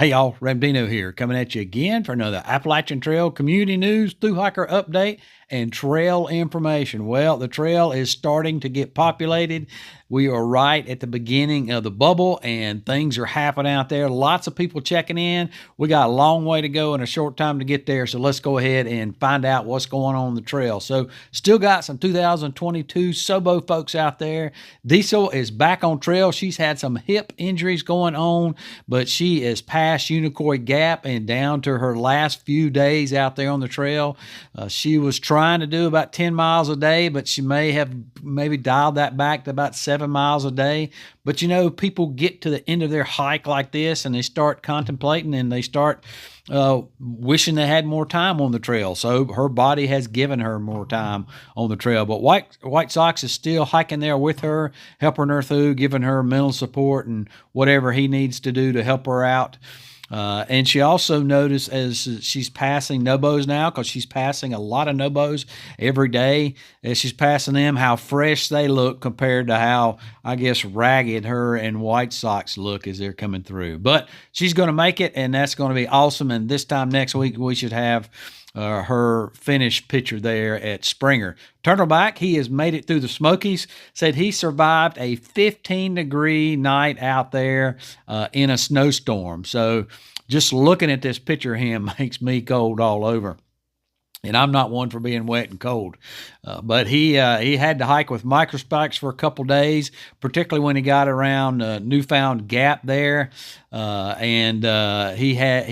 Hey y'all, Ramdino here, coming at you again for another Appalachian Trail community news, through hiker update, and trail information. Well, the trail is starting to get populated. We are right at the beginning of the bubble, and things are happening out there. Lots of people checking in. We got a long way to go and a short time to get there, so let's go ahead and find out what's going on the trail. So, still got some 2022 Sobo folks out there. Diesel is back on trail. She's had some hip injuries going on, but she is past Unicoi Gap and down to her last few days out there on the trail. She was trying to do about 10 miles a day, but she may have maybe dialed that back to about 7 miles a day. But you know, people get to the end of their hike like this and they start contemplating and they start wishing they had more time on the trail. So her body has given her more time on the trail. But White Sox is still hiking there with her, helping her through, giving her mental support and whatever he needs to do to help her out. And she also noticed as she's passing Nobos now, because she's passing a lot of Nobos every day, as she's passing them, how fresh they look compared to how, I guess, ragged her and White Sox look as they're coming through. But she's going to make it, and that's going to be awesome. And this time next week, we should have her finished picture there at Springer. Turtleback, he has made it through the Smokies, said he survived a 15-degree night out there in a snowstorm. So just looking at this picture of him makes me cold all over. And I'm not one for being wet and cold. But he had to hike with Zpacks for a couple days, particularly when he got around Newfound Gap there. He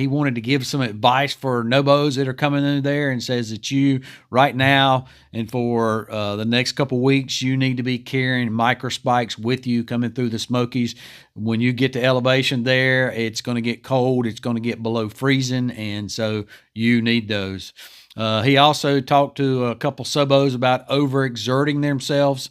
wanted to give some advice for Nobos that are coming in there, and says that you right now and for the next couple weeks, you need to be carrying Zpacks with you coming through the Smokies. When you get to elevation there, it's going to get cold. It's going to get below freezing, and so you need those. He also talked to a couple Sobos about overexerting themselves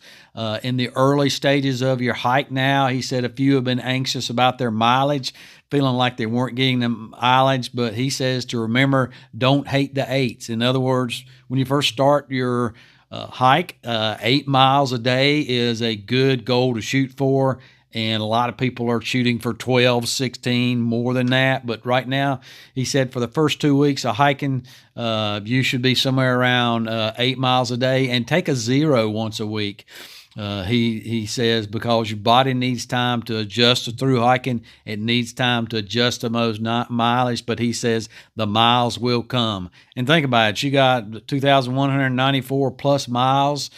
in the early stages of your hike now. He said a few have been anxious about their mileage, feeling like they weren't getting the mileage, but he says to remember, don't hate the eights. In other words, when you first start your hike, 8 miles a day is a good goal to shoot for. And a lot of people are shooting for 12, 16, more than that. But right now, he said for the first 2 weeks of hiking, you should be somewhere around 8 miles a day, and take a 0 once a week. He says because your body needs time to adjust to through hiking. It needs time to adjust to most mileage, but he says the miles will come. And think about it. You got 2,194 plus miles.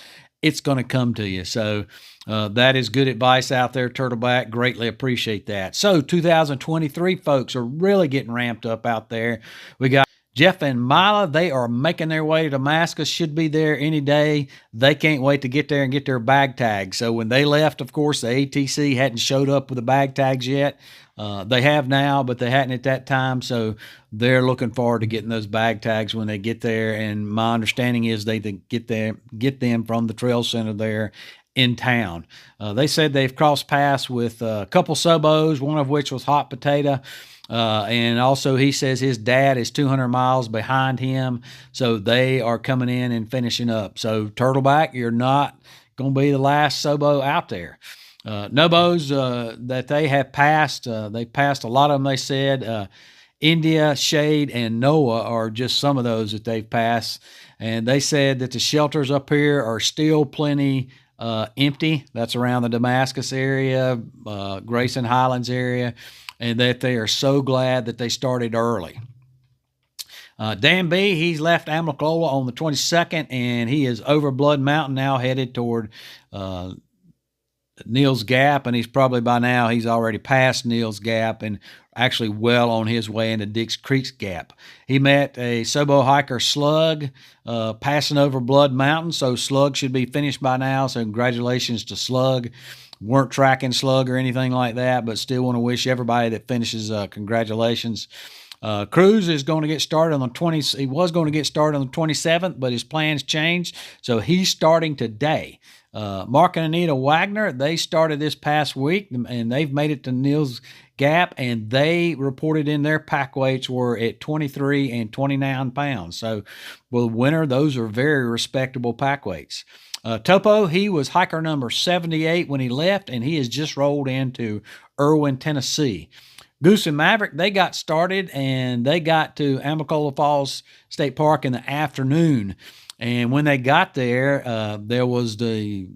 It's going to come to you. So that is good advice out there, Turtleback. Greatly appreciate that. So 2023 folks are really getting ramped up out there. We got Jeff and Mila. They are making their way to Damascus, should be there any day. They can't wait to get there and get their bag tags. So when they left, of course, the ATC hadn't showed up with the bag tags yet. They have now, but they hadn't at that time. So they're looking forward to getting those bag tags when they get there. And my understanding is they get them from the trail center there in town. They said they've crossed paths with a couple Sobos, one of which was Hot Potato. And also he says his dad is 200 miles behind him. So they are coming in and finishing up. So Turtleback, you're not going to be the last Sobo out there. Nobos that they have passed, they passed a lot of them, they said. India, Shade, and Noah are just some of those that they've passed. And they said that the shelters up here are still plenty empty. That's around the Damascus area, Grayson Highlands area, and that they are so glad that they started early. Dan B, he's left Amicalola on the 22nd, and he is over Blood Mountain now, headed toward Neal's Gap, and he's probably by now, he's already past Neal's Gap and actually well on his way into Dix Creek's Gap. He met a Sobo hiker, Slug, passing over Blood Mountain, so Slug should be finished by now, so congratulations to Slug. Weren't tracking Slug or anything like that, but still want to wish everybody that finishes congratulations. Cruz is going to get started on the 20th. He was going to get started on the 27th, but his plans changed, so he's starting today. Mark and Anita Wagner, they started this past week, and they've made it to Neal's Gap, and they reported in their pack weights were at 23 and 29 pounds. So, well, winter, those are very respectable pack weights. Topo, he was hiker number 78 when he left, and he has just rolled into Irwin, Tennessee. Goose and Maverick, they got started and they got to Amicalola Falls State Park in the afternoon. And when they got there, there was the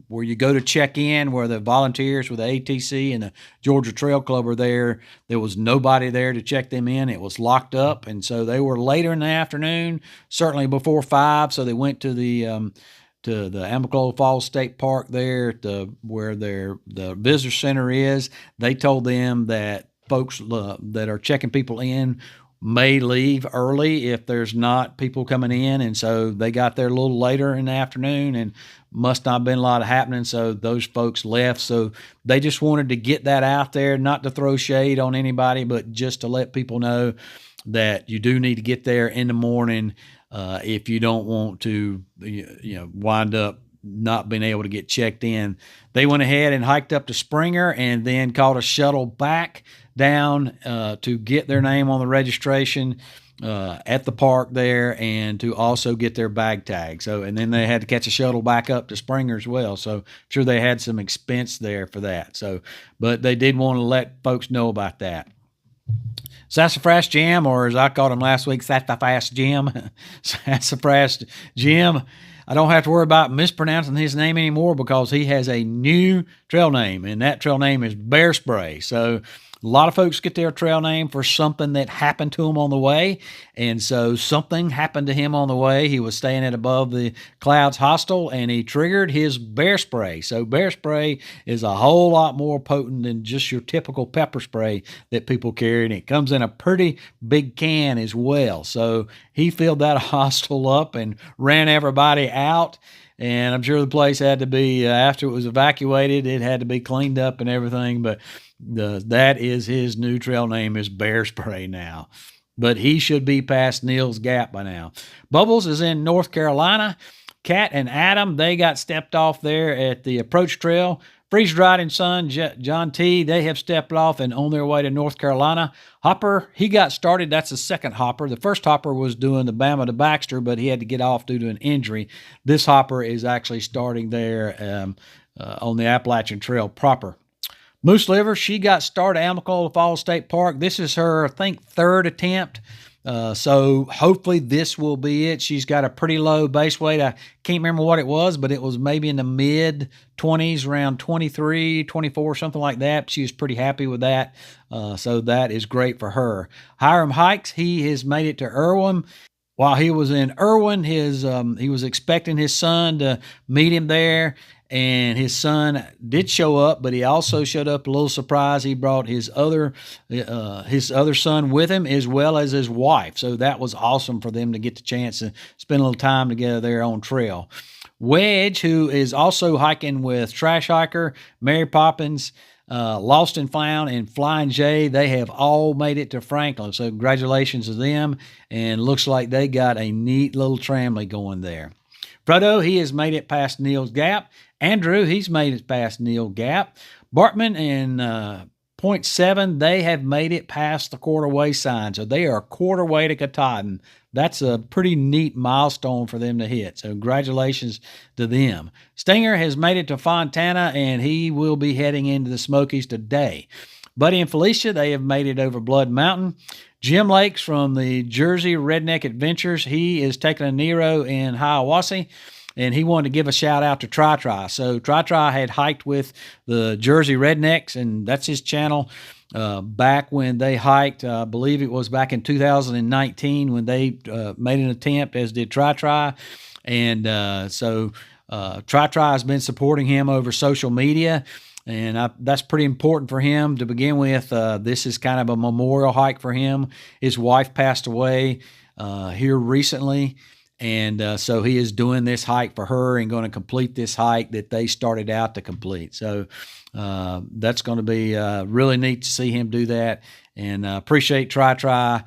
where you go to check in, where the volunteers with the ATC and the Georgia Trail Club are there. There was nobody there to check them in. It was locked up, and so they were later in the afternoon, certainly before 5. So they went to the Amicalola Falls State Park there, where the visitor center is. They told them that folks that are checking people in may leave early if there's not people coming in, and so they got there a little later in the afternoon, and must not have been a lot of happening, so those folks left. So they just wanted to get that out there, not to throw shade on anybody, but just to let people know that you do need to get there in the morning if you don't want to wind up not being able to get checked in. They went ahead and hiked up to Springer and then caught a shuttle back down to get their name on the registration at the park there, and to also get their bag tag. So, and then they had to catch a shuttle back up to Springer as well. So I'm sure they had some expense there for that. So, but they did want to let folks know about that. Sassafras Jim, or as I called him last week, Sassafras Jim. Sassafras Jim. I don't have to worry about mispronouncing his name anymore because he has a new trail name, and that trail name is Bear Spray. So a lot of folks get their trail name for something that happened to them on the way, and so something happened to him on the way. He was staying at Above the Clouds Hostel, and he triggered his bear spray. So bear spray is a whole lot more potent than just your typical pepper spray that people carry, and it comes in a pretty big can as well. So he filled that hostel up and ran everybody out. And I'm sure the place had to be, after it was evacuated, it had to be cleaned up and everything. But that is his new trail name, is Bear Spray now. But he should be past Neil's Gap by now. Bubbles is in North Carolina. Kat and Adam, they got stepped off there at the Approach Trail. Freeze Dried and Son, John T., they have stepped off and on their way to North Carolina. Hopper, he got started. That's the second hopper. The first hopper was doing the Bama to Baxter, but he had to get off due to an injury. This hopper is actually starting there on the Appalachian Trail proper. Moose Liver, she got started at Amicalola Falls State Park. This is her, I think, third attempt. So hopefully this will be it. She's got a pretty low base weight. I can't remember what it was, but it was maybe in the mid 20s, around 23, 24, something like that. She was pretty happy with that. So that is great for her. Hiram Hikes, he has made it to Irwin. While he was in Irwin, he was expecting his son to meet him there. And his son did show up, but he also showed up a little surprised. He brought his other son with him, as well as his wife. So that was awesome for them to get the chance to spend a little time together there on trail. Wedge, who is also hiking with Trash Hiker, Mary Poppins, Lost and Found, and Flying J, they have all made it to Franklin. So congratulations to them. And looks like they got a neat little tramway going there. Frodo, he has made it past Neil's Gap. Andrew, he's made it past Neil Gap. Bartman and Point 7, they have made it past the quarter-way sign. So they are a quarter-way to Katahdin. That's a pretty neat milestone for them to hit. So congratulations to them. Stinger has made it to Fontana, and he will be heading into the Smokies today. Buddy and Felicia, they have made it over Blood Mountain. Jim Lakes from the Jersey Redneck Adventures, he is taking a Nero in Hiawassee, and he wanted to give a shout out to Tri. So Tri had hiked with the Jersey Rednecks, and that's his channel. Back when they hiked, I believe it was back in 2019 when they made an attempt, as did Tri. And so Tri has been supporting him over social media. And that's pretty important for him to begin with. This is kind of a memorial hike for him. His wife passed away here recently, and so he is doing this hike for her and going to complete this hike that they started out to complete. So that's going to be really neat to see him do that, and appreciate Tri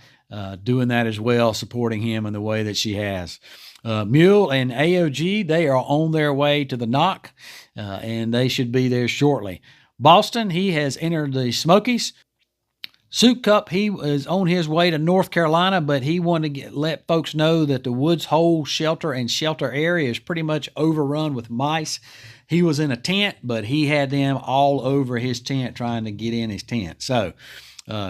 doing that as well, supporting him in the way that she has. Mule and AOG, they are on their way to the Knock, and they should be there shortly. Boston, he has entered the Smokies. Soup Cup, he is on his way to North Carolina, but he wanted to let folks know that the Woods Hole shelter and shelter area is pretty much overrun with mice. He was in a tent, but he had them all over his tent trying to get in his tent. So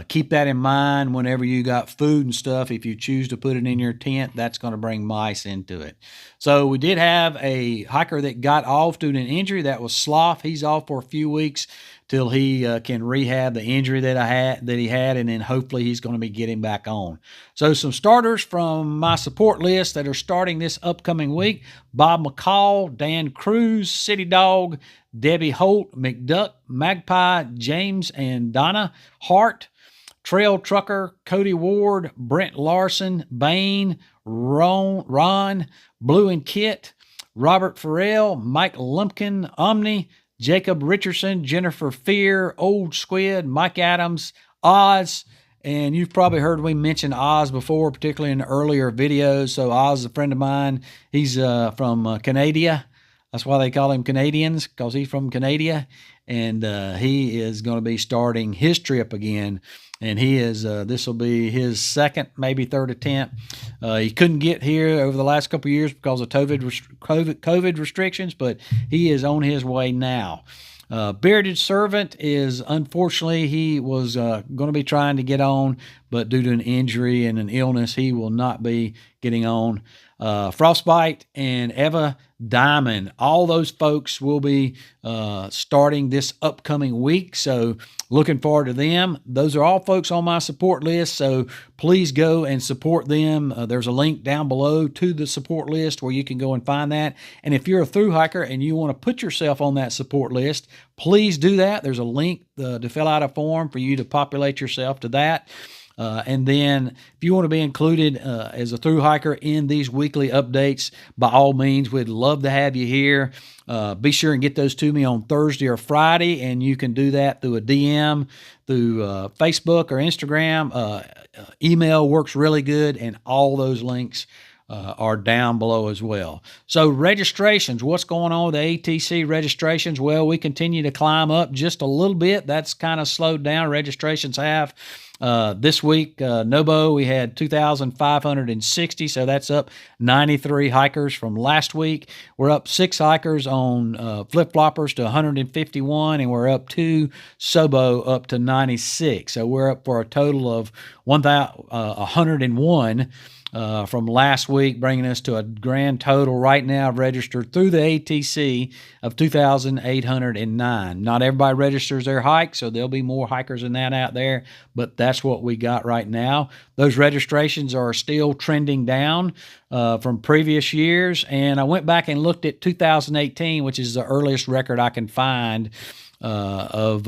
Keep that in mind whenever you got food and stuff. If you choose to put it in your tent, that's going to bring mice into it. So we did have a hiker that got off due to an injury. That was Sloth. He's off for a few weeks till he can rehab the injury that he had, and then hopefully he's going to be getting back on. So some starters from my support list that are starting this upcoming week: Bob McCall, Dan Cruz, City Dog, Debbie Holt, McDuck, Magpie, James and Donna Hart, Trail Trucker, Cody Ward, Brent Larson, Bain, Ron, Blue and Kit, Robert Farrell, Mike Lumpkin, Omni, Jacob Richardson, Jennifer Fear, Old Squid, Mike Adams, Oz. And you've probably heard me mention Oz before, particularly in the earlier videos. So Oz is a friend of mine. He's from Canada. That's why they call him Canadians, because he's from Canada. And he is going to be starting his trip again. And he is, this will be his second, maybe third attempt. He couldn't get here over the last couple of years because of COVID restrictions, but he is on his way now. Bearded Servant is, unfortunately, he was going to be trying to get on, but due to an injury and an illness, he will not be getting on. Frostbite and Eva Diamond, all those folks will be starting this upcoming week, so looking forward to them. Those are all folks on my support list, so please go and support them. There's a link down below to the support list where you can go and find that. And if you're a thru hiker and you want to put yourself on that support list, please do that. There's a link to fill out a form for you to populate yourself to that. And then if you want to be included as a thru hiker in these weekly updates, by all means, we'd love to have you here. Be sure and get those to me on Thursday or Friday, and you can do that through a DM, through Facebook or Instagram. Email works really good, and all those links are down below as well. So registrations, what's going on with the ATC registrations? Well, we continue to climb up just a little bit. That's kind of slowed down. Registrations have. This week, Nobo, we had 2,560, so that's up 93 hikers from last week. We're up 6 hikers on flip-floppers to 151, and we're up 2 Sobo up to 96. So we're up for a total of 101 from last week, bringing us to a grand total right now registered through the ATC of 2,809. Not everybody registers their hike, so there'll be more hikers than that out there, but that's what we got right now. Those registrations are still trending down from previous years, and I went back and looked at 2018, which is the earliest record I can find of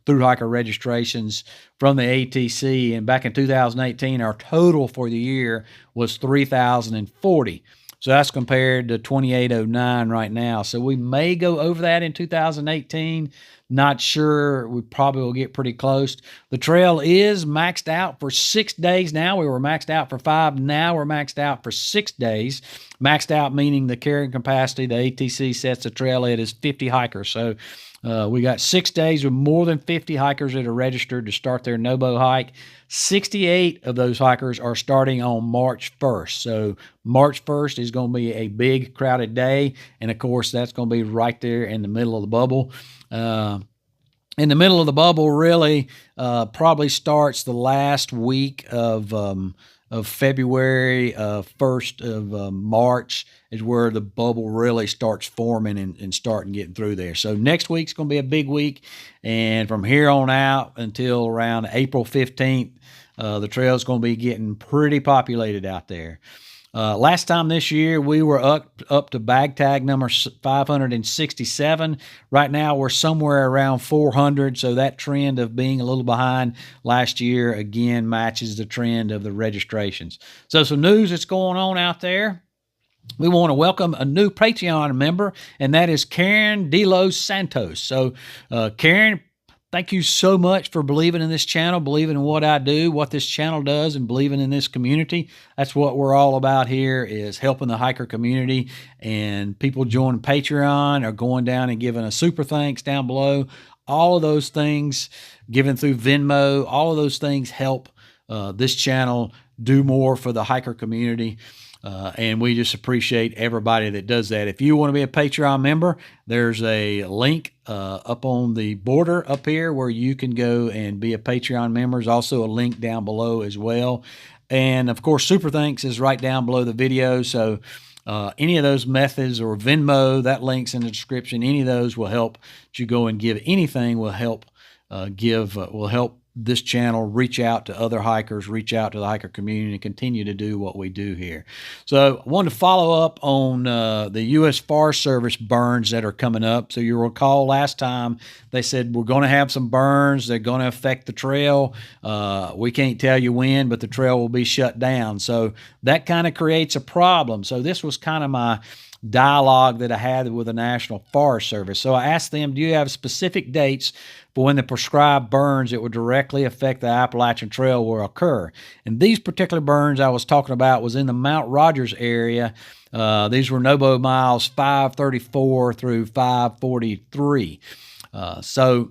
thru hiker registrations from the ATC. And back in 2018, our total for the year was 3,040. So that's compared to 2,809 right now. So we may go over that in 2018. Not sure. We probably will get pretty close. The trail is maxed out for 6 days now. We were maxed out for 5. Now we're maxed out for 6 days. Maxed out meaning the carrying capacity the ATC sets the trail at is 50 hikers. So we got 6 days with more than 50 hikers that are registered to start their Nobo hike. 68 of those hikers are starting on March 1st. So March 1st is going to be a big crowded day. And of course, that's going to be right there in the middle of the bubble. In the middle of the bubble really probably starts the last week of February, 1st of March is where the bubble really starts forming and starting getting through there. So next week's going to be a big week, and from here on out until around April 15th, the trail's going to be getting pretty populated out there. Last time this year, we were up to bag tag number 567. Right now, we're somewhere around 400, so that trend of being a little behind last year, again, matches the trend of the registrations. So some news that's going on out there. We want to welcome a new Patreon member, and that is Karen De Los Santos. So, Karen, thank you so much for believing in this channel, believing in what I do, what this channel does, and believing in this community. That's what we're all about here, is helping the hiker community. And people joining Patreon or going down and giving a super thanks down below. All of those things, given through Venmo, all of those things help this channel do more for the hiker community. And we just appreciate everybody that does that. If you want to be a Patreon member, there's a link up on the border up here where you can go and be a Patreon member. There's also a link down below as well. And of course, Super Thanks is right down below the video. So any of those methods, or Venmo, that link's in the description. Any of those will help you go and give. Anything will help will help this channel reach out to other hikers, reach out to the hiker community, and continue to do what we do here. So I wanted to follow up on the U.S. Forest Service burns that are coming up. So you recall last time they said we're going to have some burns. They're going to affect the trail. We can't tell you when, but the trail will be shut down. So that kind of creates a problem. So this was kind of my dialogue that I had with the National Forest Service. So I asked them, do you have specific dates for when the prescribed burns that would directly affect the Appalachian Trail will occur? And these particular burns I was talking about was in the Mount Rogers area. These were NOBO miles 534 through 543. So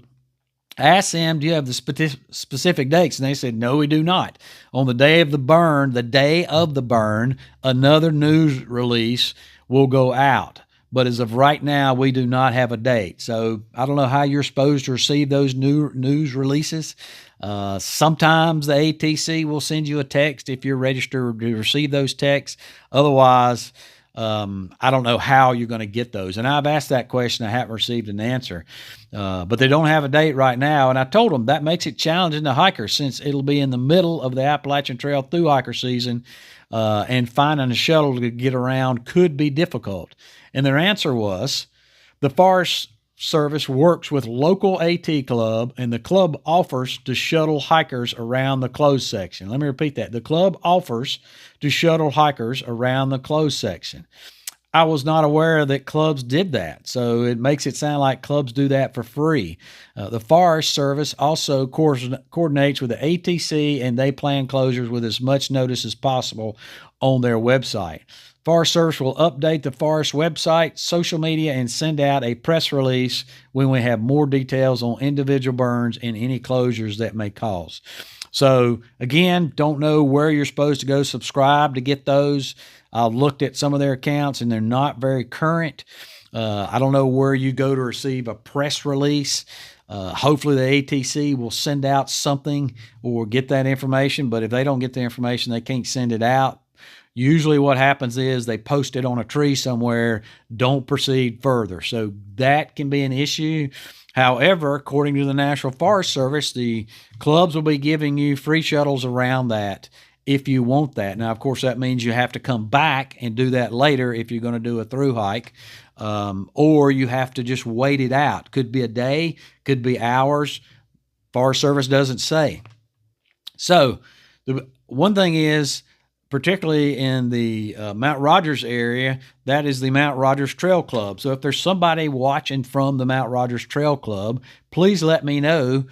I asked them, do you have the specific dates? And they said, no, we do not. On the day of the burn, another news release will go out. But as of right now, we do not have a date. So I don't know how you're supposed to receive those new news releases. Sometimes the ATC will send you a text if you're registered to receive those texts. Otherwise, I don't know how you're going to get those. And I've asked that question. I haven't received an answer. But they don't have a date right now. And I told them that makes it challenging to hikers, since it'll be in the middle of the Appalachian Trail through hiker season. And finding a shuttle to get around could be difficult. And their answer was, the Forest Service works with local AT club, and the club offers to shuttle hikers around the closed section. Let me repeat that. The club offers to shuttle hikers around the closed section. I was not aware that clubs did that, so it makes it sound like clubs do that for free. The Forest Service also coordinates with the ATC, and they plan closures with as much notice as possible on their website. Forest Service will update the forest website, social media, and send out a press release when we have more details on individual burns and any closures that may cause. So again, don't know where you're supposed to go subscribe to get those. I've looked at some of their accounts and they're not very current. I don't know where you go to receive a press release. Hopefully the ATC will send out something or get that information, but if they don't get the information, they can't send it out. Usually what happens is they post it on a tree somewhere, don't proceed further. So that can be an issue. However, according to the National Forest Service, the clubs will be giving you free shuttles around that if you want that. Now, of course, that means you have to come back and do that later if you're going to do a through hike, or you have to just wait it out. Could be a day, could be hours. Forest Service doesn't say. So the one thing is, particularly in the Mount Rogers area, that is the Mount Rogers Trail Club. So if there's somebody watching from the Mount Rogers Trail Club, please let me know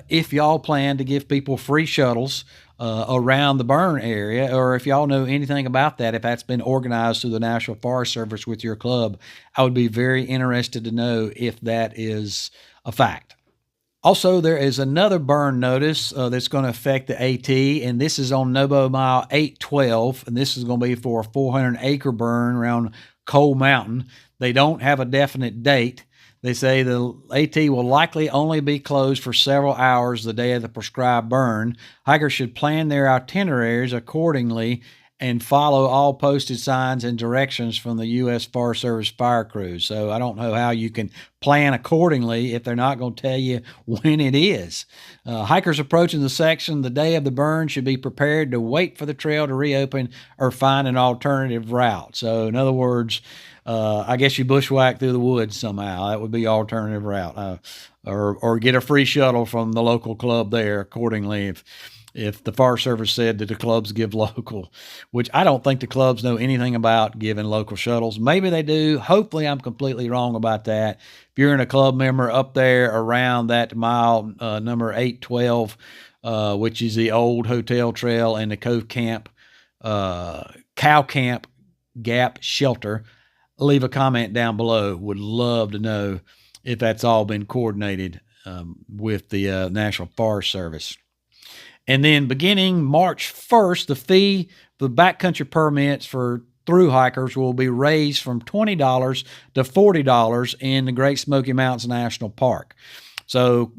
if y'all plan to give people free shuttles around the burn area, or if y'all know anything about that, if that's been organized through the National Forest Service with your club. I would be very interested to know if that is a fact. Also, there is another burn notice that's going to affect the AT, and this is on NOBO mile 812, and this is going to be for a 400-acre burn around Coal Mountain. They don't have a definite date. They say the AT will likely only be closed for several hours the day of the prescribed burn. Hikers should plan their itineraries accordingly and follow all posted signs and directions from the U.S. Forest Service fire crews. So I don't know how you can plan accordingly if they're not going to tell you when it is. Hikers approaching the section the day of the burn should be prepared to wait for the trail to reopen or find an alternative route. So in other words, I guess you bushwhack through the woods somehow. That would be alternative route, or get a free shuttle from the local club there accordingly. If the Forest Service said that the clubs give local, which I don't think the clubs know anything about giving local shuttles. Maybe they do. Hopefully I'm completely wrong about that. If you're in a club member up there around that mile number 812, which is the old hotel trail and the Cove Camp, Cow Camp Gap Shelter, leave a comment down below. Would love to know if that's all been coordinated with the National Forest Service. And then beginning March 1st, the fee the backcountry permits for through hikers will be raised from $20 to $40 in the Great Smoky Mountains National Park. So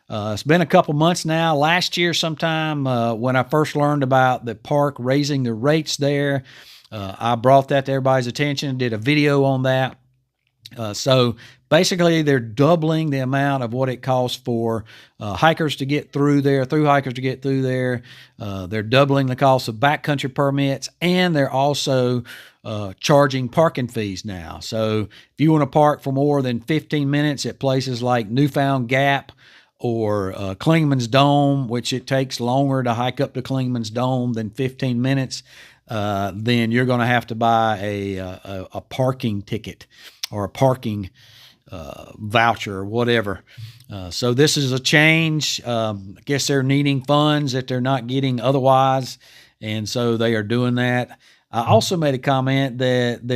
it's been a couple months now. Last year sometime when I first learned about the park raising the rates there, I brought that to everybody's attention, did a video on that. So basically, they're doubling the amount of what it costs for hikers to get through there, through hikers to get through there. They're doubling the cost of backcountry permits, and they're also charging parking fees now. So if you want to park for more than 15 minutes at places like Newfound Gap or Clingman's Dome, which it takes longer to hike up to Clingman's Dome than 15 minutes, then you're going to have to buy a parking ticket or a parking voucher or whatever. So this is a change. I guess they're needing funds that they're not getting otherwise, and so they are doing that. I also made a comment that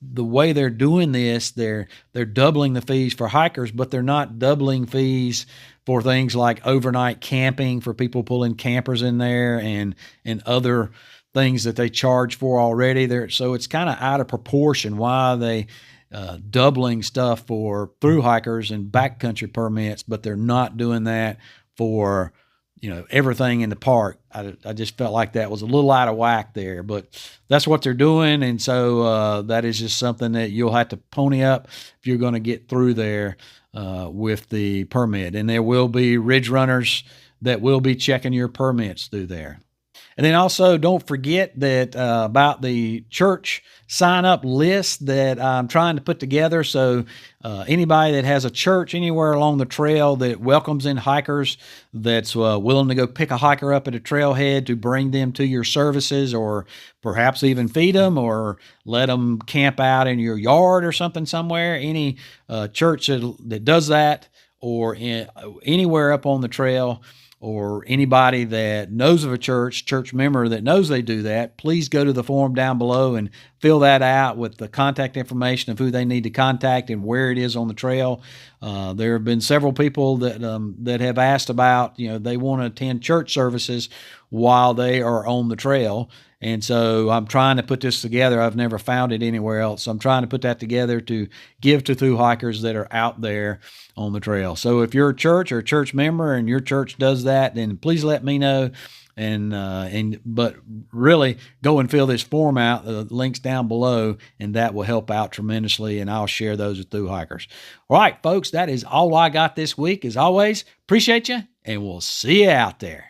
the way they're doing this, they're doubling the fees for hikers, but they're not doubling fees for things like overnight camping for people pulling campers in there and other things that they charge for already there. So it's kind of out of proportion why they doubling stuff for through hikers and backcountry permits, but they're not doing that for, everything in the park. I just felt like that was a little out of whack there, but that's what they're doing. And so that is just something that you'll have to pony up if you're going to get through there with the permit. And there will be ridge runners that will be checking your permits through there. And then also don't forget that about the church sign-up list that I'm trying to put together. So anybody that has a church anywhere along the trail that welcomes in hikers, that's willing to go pick a hiker up at a trailhead to bring them to your services, or perhaps even feed them or let them camp out in your yard or something somewhere, any church that does that, or anywhere up on the trail, or anybody that knows of a church member that knows they do that, please go to the form down below and fill that out with the contact information of who they need to contact and where it is on the trail. There have been several people that have asked about, they want to attend church services while they are on the trail. And so I'm trying to put this together. I've never found it anywhere else. So I'm trying to put that together to give to through hikers that are out there on the trail. So if you're a church or a church member and your church does that, then please let me know. But really go and fill this form out. The link's down below, and that will help out tremendously. And I'll share those with through hikers. All right, folks, that is all I got this week. As always, appreciate you, and we'll see you out there.